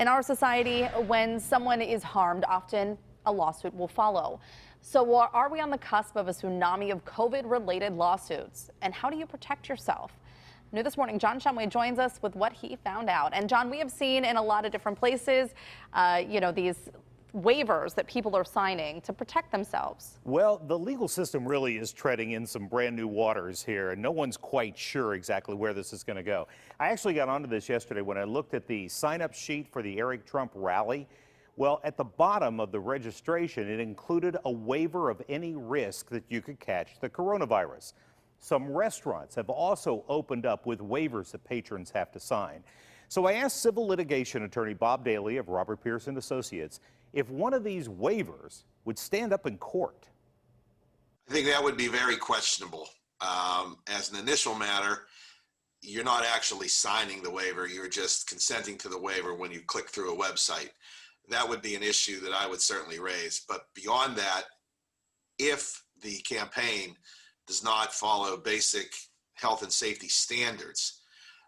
In our society, when someone is harmed, often a lawsuit will follow. So are we on the cusp of a tsunami of COVID-related lawsuits? And how do you protect yourself? New this morning, John Shumway joins us with what he found out. And John, we have seen in a lot of different places, these waivers that people are signing to protect themselves. Well, the legal system really is treading in some brand new waters here, and no one's quite sure exactly where this is going to go. I actually got onto this yesterday when I looked at the sign-up sheet for the Eric Trump rally. Well, at the bottom of the registration, it included a waiver of any risk that you could catch the coronavirus. Some restaurants have also opened up with waivers that patrons have to sign. So I asked civil litigation attorney Bob Daly of Robert Pearson Associates if one of these waivers would stand up in court. I think that would be very questionable. As an initial matter, you're not actually signing the waiver, you're just consenting to the waiver when you click through a website. That would be an issue that I would certainly raise. But beyond that, if the campaign does not follow basic health and safety standards,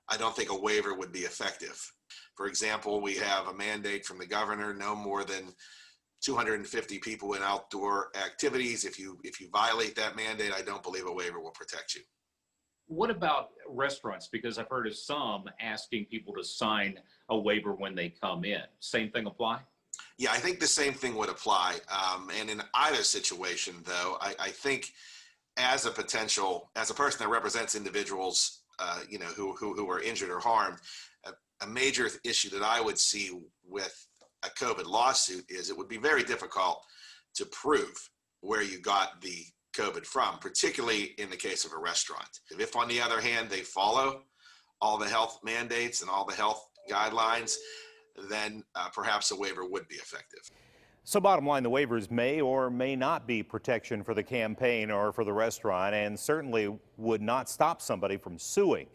I don't think a waiver would be effective. For example, we have a mandate from the governor, no more than 250 people in outdoor activities. If you violate that mandate, I don't believe a waiver will protect you. What about restaurants? Because I've heard of some asking people to sign a waiver when they come in. Same thing apply? Yeah, I think the same thing would apply. And in either situation, though, I think as a person that represents individuals, who are injured or harmed, a major issue that I would see with a COVID lawsuit is it would be very difficult to prove where you got the COVID from, particularly in the case of a restaurant. If, on the other hand, they follow all the health mandates and all the health guidelines, then perhaps a waiver would be effective. So bottom line, the waivers may or may not be protection for the campaign or for the restaurant, and certainly would not stop somebody from suing.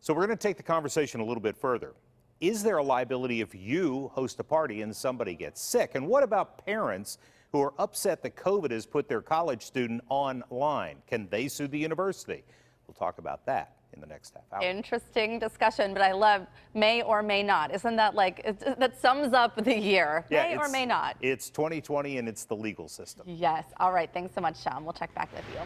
So we're going to take the conversation a little bit further. Is there a liability if you host a party and somebody gets sick? And what about parents who are upset that COVID has put their college student online? Can they sue the university? We'll talk about that in the next half hour. Interesting discussion, but I love may or may not. Isn't that that sums up the year? Yeah, may or may not. It's 2020 and it's the legal system. Yes. All right. Thanks so much, Sean. We'll check back with you.